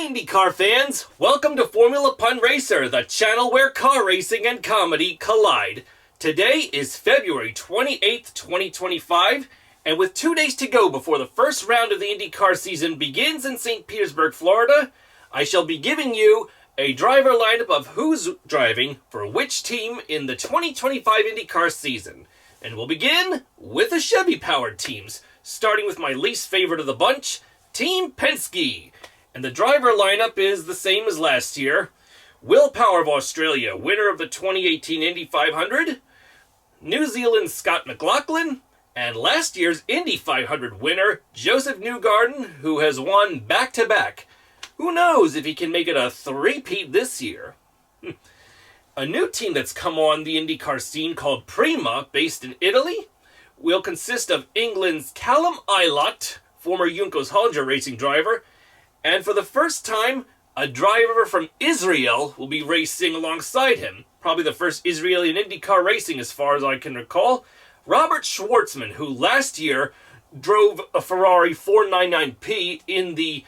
Hi IndyCar fans! Welcome to Formula Pun Racer, the channel where car racing and comedy collide. Today is February 28th, 2025, and with 2 days to go before the first round of the IndyCar season begins in St. Petersburg, Florida, I shall be giving you a driver lineup of who's driving for which team in the 2025 IndyCar season. And we'll begin with the Chevy-powered teams, starting with my least favorite of the bunch, Team Penske. And the driver lineup is the same as last year. Will Power of Australia, winner of the 2018 Indy 500. New Zealand's Scott McLaughlin. And last year's Indy 500 winner, Joseph Newgarden, who has won back-to-back. Who knows if he can make it a three-peat this year. A new team that's come on the IndyCar scene called Prima, based in Italy, will consist of England's Callum Ilott, former Juncos Hollinger racing driver, and for the first time, a driver from Israel will be racing alongside him. Probably the first Israeli in IndyCar racing as far as I can recall. Robert Schwartzman, who last year drove a Ferrari 499P in the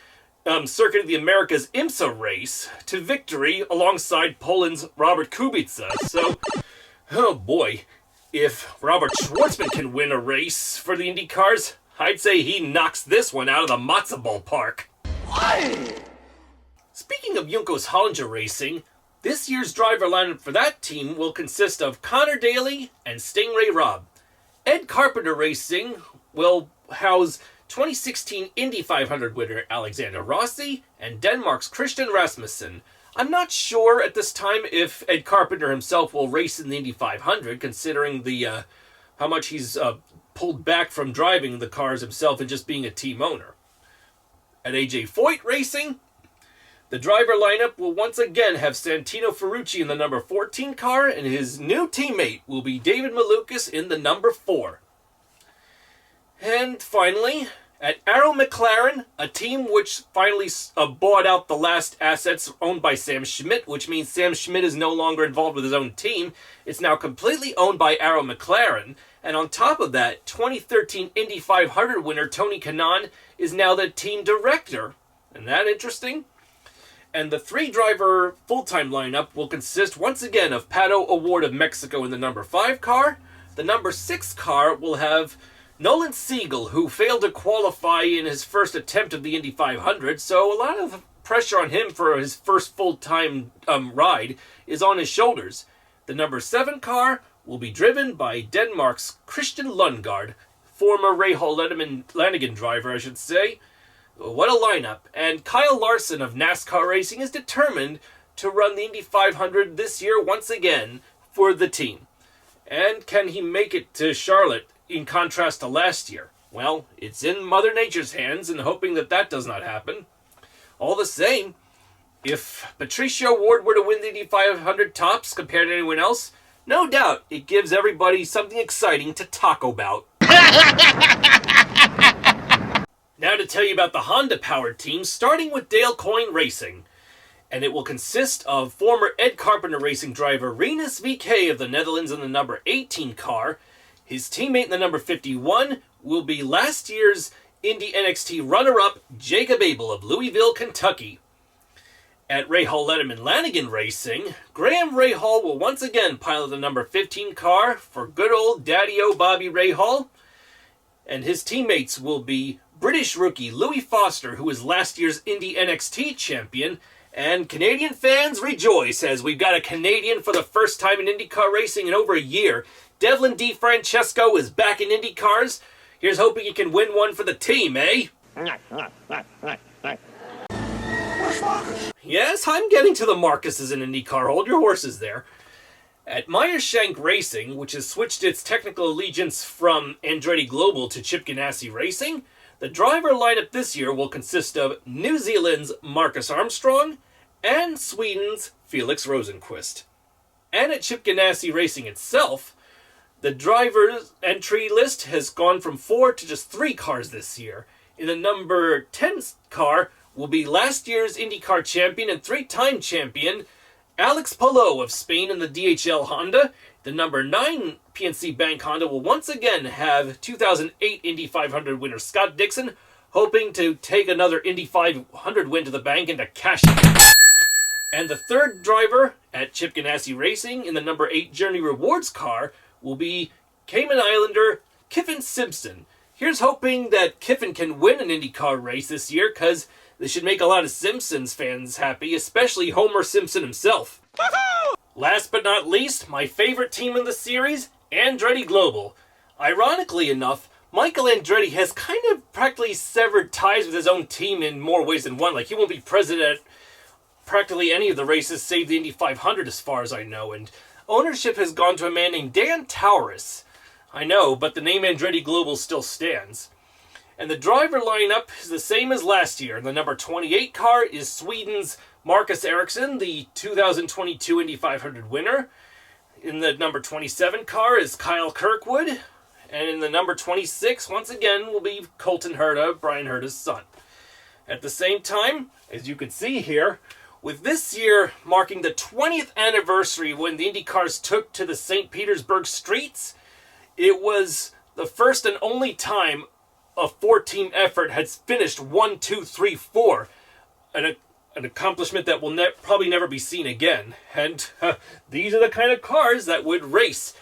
Circuit of the Americas IMSA race to victory alongside Poland's Robert Kubica. So, oh boy, if Robert Schwartzman can win a race for the IndyCars, I'd say he knocks this one out of the matzo ball park. Speaking of Juncos Hollinger racing, this year's driver lineup for that team will consist of Connor Daly and Stingray Robb. Ed Carpenter Racing will house 2016 Indy 500 winner Alexander Rossi and Denmark's Christian Rasmussen. I'm not sure at this time if Ed Carpenter himself will race in the Indy 500, considering the how much he's pulled back from driving the cars himself and just being a team owner. At AJ Foyt Racing, the driver lineup will once again have Santino Ferrucci in the number 14 car, and his new teammate will be David Malukas in the number 4. And finally, at Arrow McLaren, a team which finally bought out the last assets owned by Sam Schmidt, which means Sam Schmidt is no longer involved with his own team. It's now completely owned by Arrow McLaren. And on top of that, 2013 Indy 500 winner Tony Kanaan is now the team director. Isn't that interesting? And the 3-driver full-time lineup will consist once again of Pato Award of Mexico in the number 5 car. The number 6 car will have Nolan Siegel, who failed to qualify in his first attempt of the Indy 500, so a lot of pressure on him for his first full-time ride is on his shoulders. The number 7 car will be driven by Denmark's Christian Lundgaard, former Rahal Lanigan driver, I should say. What a lineup. And Kyle Larson of NASCAR Racing is determined to run the Indy 500 this year once again for the team. And can he make it to Charlotte in contrast to last year? Well, it's in Mother Nature's hands, and hoping that that does not happen. All the same, if Patricio Ward were to win the Indy 500 tops compared to anyone else, no doubt it gives everybody something exciting to talk about. Now to tell you about the Honda-powered team, starting with Dale Coyne Racing. And it will consist of former Ed Carpenter Racing driver Rinus VK of the Netherlands in the number 18 car. His teammate in the number 51 will be last year's Indy NXT runner-up Jacob Abel of Louisville, Kentucky. At Rahal Lanigan Racing, Graham Rahal will once again pilot the number 15 car for good old Daddy-O Bobby Rahal. And his teammates will be British rookie Louis Foster, who was last year's Indy NXT champion. And Canadian fans rejoice as we've got a Canadian for the first time in IndyCar racing in over a year. Devlin DeFrancesco is back in IndyCars. Here's hoping he can win one for the team, eh? Where's Marcus? Yes, I'm getting to the Marcuses in IndyCar. Hold your horses there. At Meyershank Racing, which has switched its technical allegiance from Andretti Global to Chip Ganassi Racing, the driver lineup this year will consist of New Zealand's Marcus Armstrong and Sweden's Felix Rosenqvist. And at Chip Ganassi Racing itself, the driver's entry list has gone from 4 to just 3 cars this year. In the number 10 car will be last year's IndyCar champion and 3-time champion Alex Palou of Spain in the DHL Honda. The number 9 PNC Bank Honda will once again have 2008 Indy 500 winner Scott Dixon, hoping to take another Indy 500 win to the bank and to cash it. And the third driver at Chip Ganassi Racing in the number 8 Journey Rewards car will be Cayman Islander Kyffin Simpson. Here's hoping that Kyffin can win an IndyCar race this year, because this should make a lot of Simpsons fans happy, especially Homer Simpson himself. Last but not least, my favorite team in the series, Andretti Global. Ironically enough, Michael Andretti has kind of practically severed ties with his own team in more ways than one. Like, he won't be president at practically any of the races save the Indy 500 as far as I know, and ownership has gone to a man named Dan Taurus. I know, but the name Andretti Global still stands. And the driver lineup is the same as last year. The number 28 car is Sweden's Marcus Ericsson, the 2022 Indy 500 winner. In the number 27 car is Kyle Kirkwood. And in the number 26, once again, will be Colton Herta, Brian Herta's son. At the same time, as you can see here, with this year marking the 20th anniversary when the Indy cars took to the St. Petersburg streets, it was the first and only time a 4-team effort has finished 1, 2, 3, 4. An accomplishment that will probably never be seen again. And these are the kind of cars that would race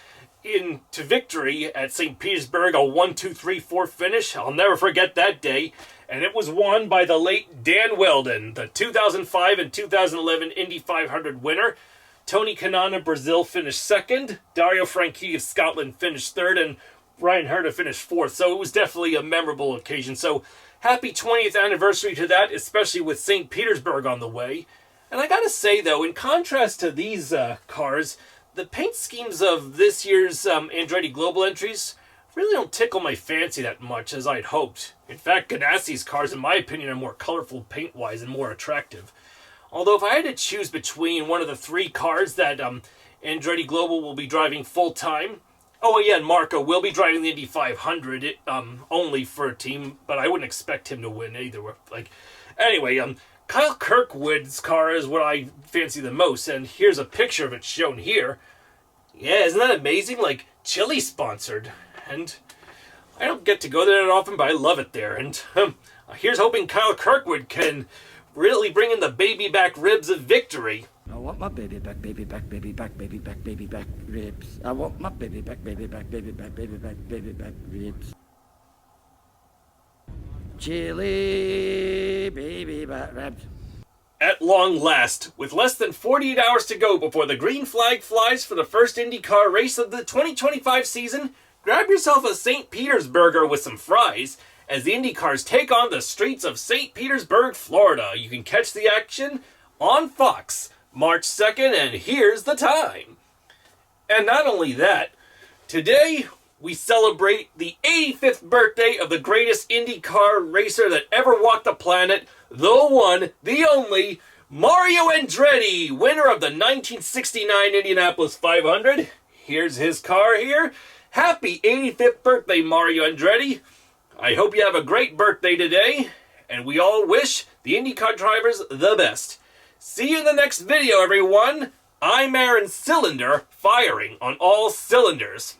into victory at St. Petersburg, a 1, 2, 3, 4 finish. I'll never forget that day. And it was won by the late Dan Wheldon, the 2005 and 2011 Indy 500 winner. Tony Kanaan of Brazil finished second. Dario Franchitti of Scotland finished third. And Brian Herta finished fourth. So it was definitely a memorable occasion. So happy 20th anniversary to that, especially with St. Petersburg on the way. And I gotta say, though, in contrast to these cars, the paint schemes of this year's Andretti Global entries really don't tickle my fancy that much as I'd hoped. In fact, Ganassi's cars, in my opinion, are more colorful paint-wise and more attractive. Although if I had to choose between one of the 3 cars that Andretti Global will be driving full-time, oh yeah, and Marco will be driving the Indy 500 only for a team, but I wouldn't expect him to win either. Anyway, Kyle Kirkwood's car is what I fancy the most, and here's a picture of it shown here. Yeah, isn't that amazing? Like, Chili sponsored. And I don't get to go there that often, but I love it there. And here's hoping Kyle Kirkwood can really bring in the baby back ribs of victory. I want my baby back, baby back, baby back, baby back, baby back ribs. I want my baby back, baby back, baby back, baby back, baby back ribs. Chili baby back ribs. At long last, with less than 48 hours to go before the green flag flies for the first IndyCar race of the 2025 season, grab yourself a St. Petersburger with some fries as the IndyCars take on the streets of St. Petersburg, Florida. You can catch the action on Fox, March 2nd, and here's the time. And not only that, today we celebrate the 85th birthday of the greatest IndyCar racer that ever walked the planet, the one, the only, Mario Andretti, winner of the 1969 Indianapolis 500. Here's his car here. Happy 85th birthday, Mario Andretti. I hope you have a great birthday today, and we all wish the IndyCar drivers the best. See you in the next video, everyone. I'm Aaron Cylinder, firing on all cylinders.